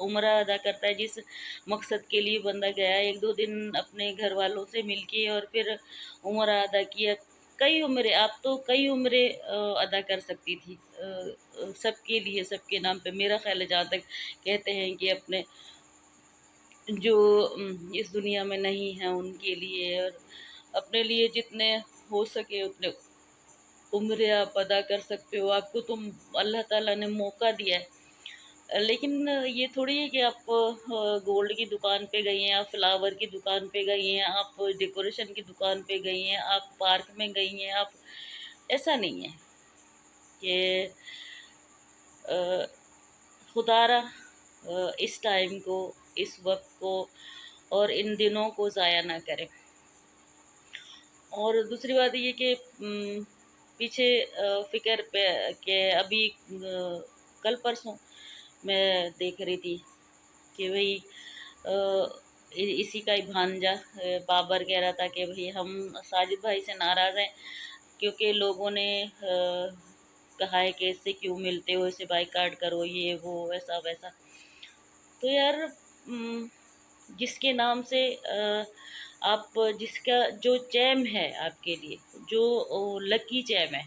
عمرہ ادا کرتا ہے، جس مقصد کے لیے بندہ گیا، 1-2 دن اپنے گھر والوں سے مل کے اور پھر عمرہ ادا کیا۔ کئی عمرے، آپ تو کئی عمرے ادا کر سکتی تھی، سب کے لیے، سب کے نام پہ، میرا خیال ہے، جہاں تک کہتے ہیں کہ اپنے جو اس دنیا میں نہیں ہیں ان کے لیے، اور اپنے لیے جتنے ہو سکے اتنے عمرے آپ ادا کر سکتے ہو، آپ کو تم اللہ تعالیٰ نے موقع دیا ہے۔ لیکن یہ تھوڑی ہے کہ آپ گولڈ کی دکان پہ گئی ہیں، آپ فلاور کی دکان پہ گئی ہیں، آپ ڈیکوریشن کی دکان پہ گئی ہیں، آپ پارک میں گئی ہیں، آپ، ایسا نہیں ہے کہ خدا را اس ٹائم کو، اس وقت کو اور ان دنوں کو ضائع نہ کرے۔ اور دوسری بات یہ کہ پیچھے فکر پہ کہ ابھی کل پرسوں میں دیکھ رہی تھی کہ بھئی اسی کا ہی بھانجا بابر کہہ رہا تھا کہ بھئی ہم ساجد بھائی سے ناراض ہیں کیونکہ لوگوں نے کہا ہے کہ اس سے کیوں ملتے ہو، اسے بائیکاٹ کرو، یہ وہ ایسا ویسا۔ تو یار جس کے نام سے آپ، جس کا جو چیم ہے آپ کے لیے، جو لکی چیم ہے،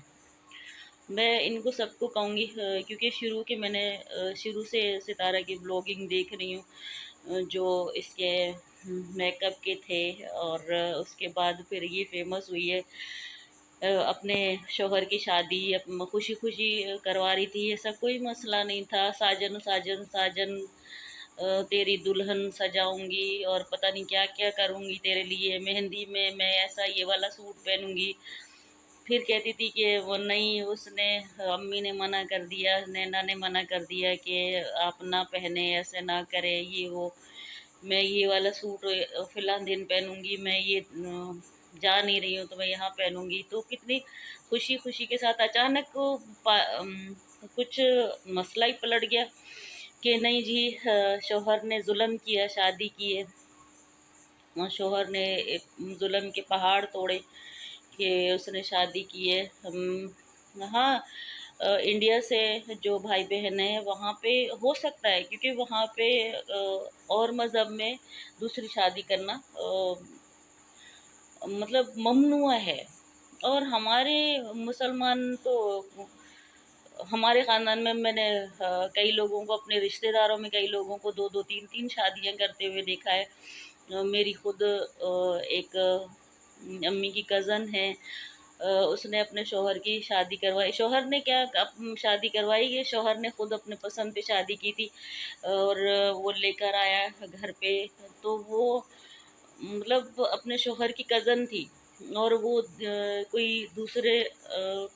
میں ان کو سب کو کہوں گی، کیونکہ شروع کے میں نے شروع سے ستارہ کی بلاگنگ دیکھ رہی ہوں، جو اس کے میک اپ کے تھے، اور اس کے بعد پھر یہ فیمس ہوئی ہے، اپنے شوہر کی شادی خوشی خوشی کروا رہی تھی، ایسا کوئی مسئلہ نہیں تھا، ساجن ساجن ساجن تیری دلہن سجاؤں گی اور پتہ نہیں کیا کیا کروں گی تیرے لیے، مہندی میں میں ایسا یہ والا سوٹ پہنوں گی۔ پھر کہتی تھی کہ وہ نہیں، اس نے، امی نے منع کر دیا، نینا نے منع کر دیا کہ آپ نہ پہنے، ایسے نہ کرے، یہ وہ، میں یہ والا سوٹ فلاں دن پہنوں گی، میں یہ جا نہیں رہی ہوں تو میں یہاں پہنوں گی۔ تو کتنی خوشی خوشی کے ساتھ اچانک کچھ مسئلہ ہی پلٹ گیا کہ نہیں جی، شوہر نے ظلم کیا، شادی کی ہے، شوہر نے ظلم کے پہاڑ توڑے کہ اس نے شادی کی ہے۔ ہاں، انڈیا سے جو بھائی بہن ہیں وہاں پہ ہو سکتا ہے، کیونکہ وہاں پہ اور مذہب میں دوسری شادی کرنا مطلب ممنوع ہے، اور ہمارے مسلمان تو، ہمارے خاندان میں نے کئی لوگوں کو، اپنے رشتہ داروں میں کئی لوگوں کو 2-2 3-3 شادیاں کرتے ہوئے دیکھا ہے۔ میری خود ایک امی کی کزن ہے، اس نے اپنے شوہر کی شادی کروائی، شوہر نے کیا شادی کروائی، یہ شوہر نے خود اپنے پسند پہ شادی کی تھی، اور وہ لے کر آیا گھر پہ، تو وہ مطلب اپنے شوہر کی کزن تھی، اور وہ کوئی دوسرے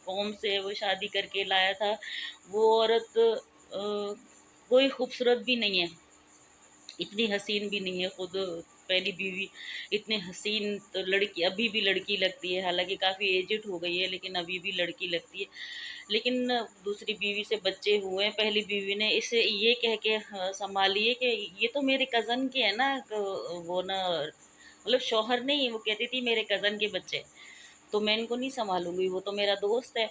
قوم سے وہ شادی کر کے لایا تھا۔ وہ عورت کوئی خوبصورت بھی نہیں ہے، اتنی حسین بھی نہیں ہے، خود پہلی بیوی اتنے حسین، تو لڑکی ابھی بھی لڑکی لگتی ہے، حالانکہ کافی ایجڈ ہو گئی ہے لیکن ابھی بھی لڑکی لگتی ہے۔ لیکن دوسری بیوی سے بچے ہوئے ہیں، پہلی بیوی نے اسے یہ کہہ کے سنبھالی ہے کہ یہ تو میرے کزن کے ہے نا، وہ نا، مطلب شوہر نہیں، وہ کہتی تھی میرے کزن کے بچے، تو میں ان کو نہیں سنبھالوں گی، وہ تو میرا دوست ہے۔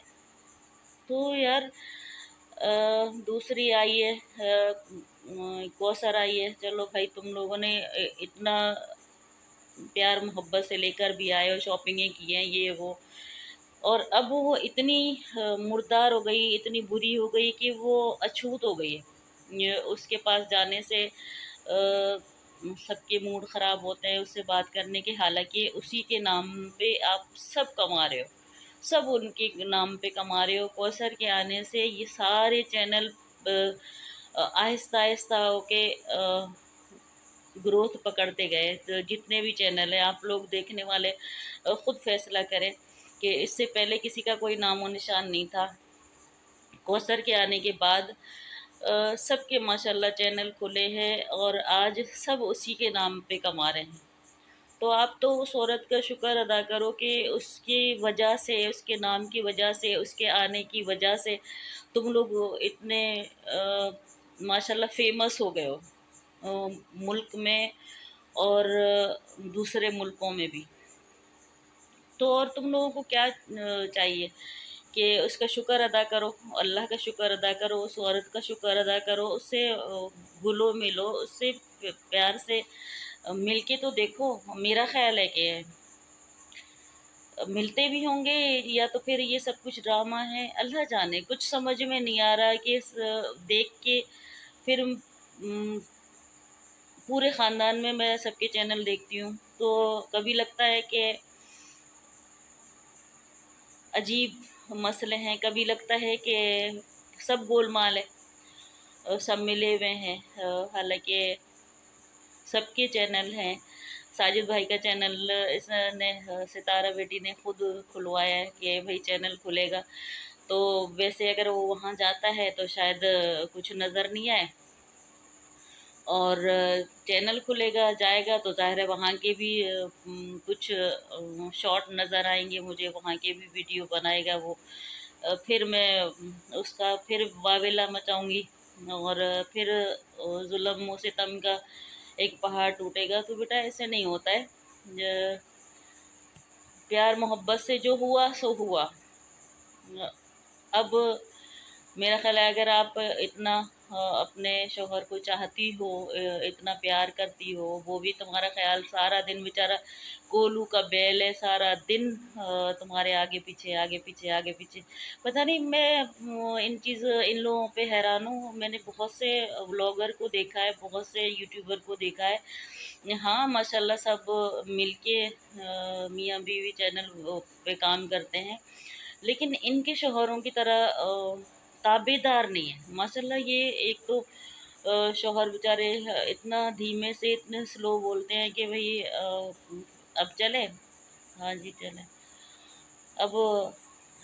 تو یار دوسری آئی ہے، کوثر آئی ہے، چلو بھائی تم لوگوں نے اتنا پیار محبت سے لے کر بھی آئے اور شاپنگیں کی ہیں، یہ وہ، اور اب وہ اتنی مردار ہو گئی، اتنی بری ہو گئی کہ وہ اچھوت ہو گئی ہے، اس کے پاس جانے سے سب کے موڈ خراب ہوتے ہیں اس سے بات کرنے کے، حالانکہ اسی کے نام پہ آپ سب کما رہے ہو، سب ان کے نام پہ کما رہے ہو۔ کوثر کے آنے سے یہ سارے چینل آہستہ آہستہ ہو کے گروتھ پکڑتے گئے، تو جتنے بھی چینل ہیں آپ لوگ دیکھنے والے خود فیصلہ کریں کہ اس سے پہلے کسی کا کوئی نام و نشان نہیں تھا، کوثر کے آنے کے بعد سب کے ماشاءاللہ چینل کھلے ہیں، اور آج سب اسی کے نام پہ کما رہے ہیں۔ تو آپ تو اس عورت کا شکر ادا کرو کہ اس کی وجہ سے، اس کے نام کی وجہ سے، اس کے آنے کی وجہ سے تم لوگ اتنے ماشاءاللہ فیمس ہو گئے ہو، ملک میں اور دوسرے ملکوں میں بھی۔ تو اور تم لوگوں کو کیا چاہیے کہ اس کا شکر ادا کرو، اللہ کا شکر ادا کرو، اس عورت کا شکر ادا کرو، اس سے گھلو ملو، اس سے پیار سے مل کے تو دیکھو۔ میرا خیال ہے کہ ملتے بھی ہوں گے، یا تو پھر یہ سب کچھ ڈرامہ ہے، اللہ جانے۔ کچھ سمجھ میں نہیں آ رہا کہ دیکھ کے پھر پورے خاندان میں سب کے چینل دیکھتی ہوں تو کبھی لگتا ہے کہ عجیب مسئلے ہیں، کبھی لگتا ہے کہ سب گول مال ہے، سب ملے ہوئے ہیں، حالانکہ سب کے چینل ہیں۔ ساجد بھائی کا چینل اس نے ستارہ بیٹی نے خود کھلوایا ہے کہ بھائی چینل کھلے گا، تو ویسے اگر وہ وہاں جاتا ہے تو شاید کچھ نظر نہیں آئے، اور چینل کھلے گا جائے گا تو ظاہر ہے وہاں کے بھی کچھ شارٹ نظر آئیں گے مجھے، وہاں کے بھی ویڈیو بنائے گا وہ، پھر میں اس کا پھر واویلا مچاؤں گی، اور پھر ظلم و ستم کا ایک پہاڑ ٹوٹے گا۔ تو بیٹا ایسے نہیں ہوتا ہے، پیار محبت سے جو ہوا سو ہوا۔ اب میرا خیال ہے اگر آپ اتنا اپنے شوہر کو چاہتی ہو، اتنا پیار کرتی ہو، وہ بھی تمہارا خیال سارا دن، بیچارہ کولو کا بیل ہے، سارا دن تمہارے آگے پیچھے آگے پیچھے آگے پیچھے۔ پتہ نہیں، میں ان لوگوں پہ حیران ہوں۔ میں نے بہت سے بلاگر کو دیکھا ہے، بہت سے یوٹیوبر کو دیکھا ہے، ہاں ماشاءاللہ سب مل کے میاں بیوی چینل پہ کام کرتے ہیں، لیکن ان کے شوہروں کی طرح تابع دار نہیں ہے ماشاءاللہ۔ یہ ایک تو شوہر بیچارے اتنا دھیمے سے اتنے سلو بولتے ہیں کہ بھئی اب چلے، ہاں جی چلے، اب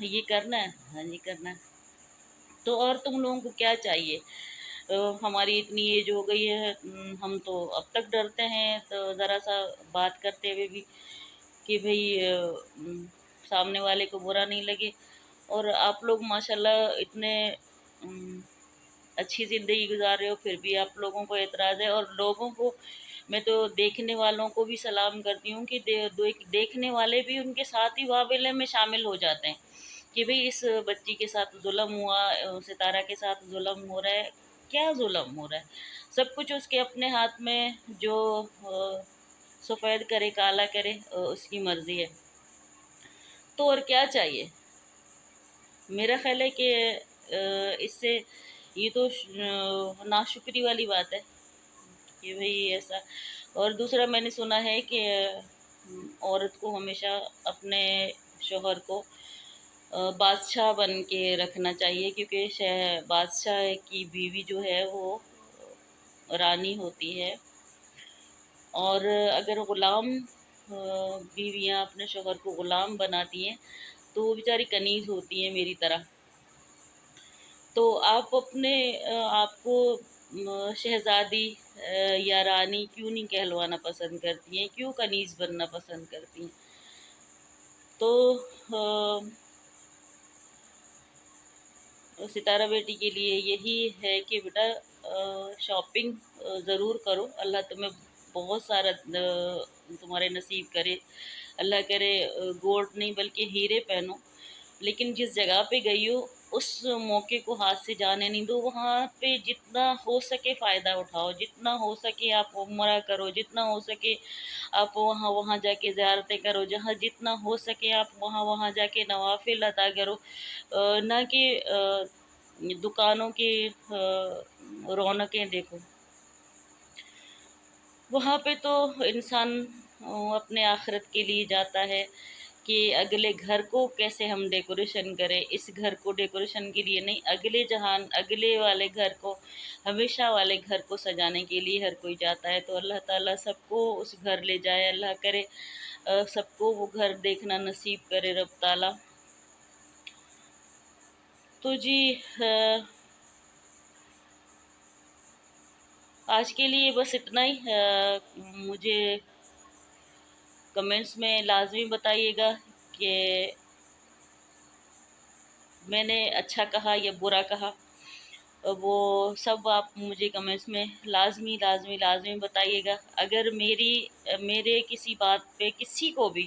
یہ کرنا ہے، ہاں جی کرنا ہے۔ تو اور تم لوگوں کو کیا چاہیے؟ ہماری اتنی ایج ہو گئی ہے، ہم تو اب تک ڈرتے ہیں تو ذرا سا بات کرتے ہوئے بھی کہ بھئی سامنے والے کو برا نہیں لگے، اور آپ لوگ ماشاءاللہ اتنے اچھی زندگی گزار رہے ہو، پھر بھی آپ لوگوں کو اعتراض ہے۔ اور لوگوں کو، میں تو دیکھنے والوں کو بھی سلام کرتی ہوں کہ دیکھنے والے بھی ان کے ساتھ ہی واویلے میں شامل ہو جاتے ہیں کہ بھئی اس بچی کے ساتھ ظلم ہوا، ستارہ کے ساتھ ظلم ہو رہا ہے۔ کیا ظلم ہو رہا ہے؟ سب کچھ اس کے اپنے ہاتھ میں، جو سفید کرے کالا کرے اس کی مرضی ہے، تو اور کیا چاہیے؟ میرا خیال ہے کہ اس سے یہ تو ناشکری والی بات ہے کہ بھئی ایسا۔ اور دوسرا میں نے سنا ہے کہ عورت کو ہمیشہ اپنے شوہر کو بادشاہ بن کے رکھنا چاہیے، کیونکہ بادشاہ کی بیوی جو ہے وہ رانی ہوتی ہے، اور اگر غلام بیویاں اپنے شوہر کو غلام بناتی ہیں تو وہ بیچاری کنیز ہوتی ہیں میری طرح۔ تو آپ اپنے آپ کو شہزادی یا رانی کیوں نہیں کہلوانا پسند کرتی ہیں؟ کیوں کنیز بننا پسند کرتی ہیں؟ تو ستارہ بیٹی کے لیے یہی ہے کہ بیٹا شاپنگ ضرور کرو، اللہ تمہیں بہت سارا تمہارے نصیب کرے، اللہ کرے گولڈ نہیں بلکہ ہیرے پہنو، لیکن جس جگہ پہ گئی ہو اس موقع کو ہاتھ سے جانے نہیں دو۔ وہاں پہ جتنا ہو سکے فائدہ اٹھاؤ، جتنا ہو سکے آپ عمرہ کرو، جتنا ہو سکے آپ وہاں جا کے زیارتیں کرو، جہاں جتنا ہو سکے آپ وہاں جا کے نوافل ادا کرو، نہ کہ دکانوں کی رونقیں دیکھو۔ وہاں پہ تو انسان اپنے آخرت کے لیے جاتا ہے کہ اگلے گھر کو کیسے ہم ڈیکوریشن کریں، اس گھر کو ڈیکوریشن کے لیے نہیں، اگلے جہان، اگلے والے گھر کو، ہمیشہ والے گھر کو سجانے کے لیے ہر کوئی جاتا ہے۔ تو اللہ تعالیٰ سب کو اس گھر لے جائے، اللہ کرے سب کو وہ گھر دیکھنا نصیب کرے رب تعالیٰ۔ تو جی آج کے لیے بس اتنا ہی۔ مجھے کمنٹس میں لازمی بتائیے گا کہ میں نے اچھا کہا یا برا کہا، وہ سب آپ مجھے کمنٹس میں لازمی لازمی لازمی بتائیے گا۔ اگر میرے کسی بات پہ کسی کو بھی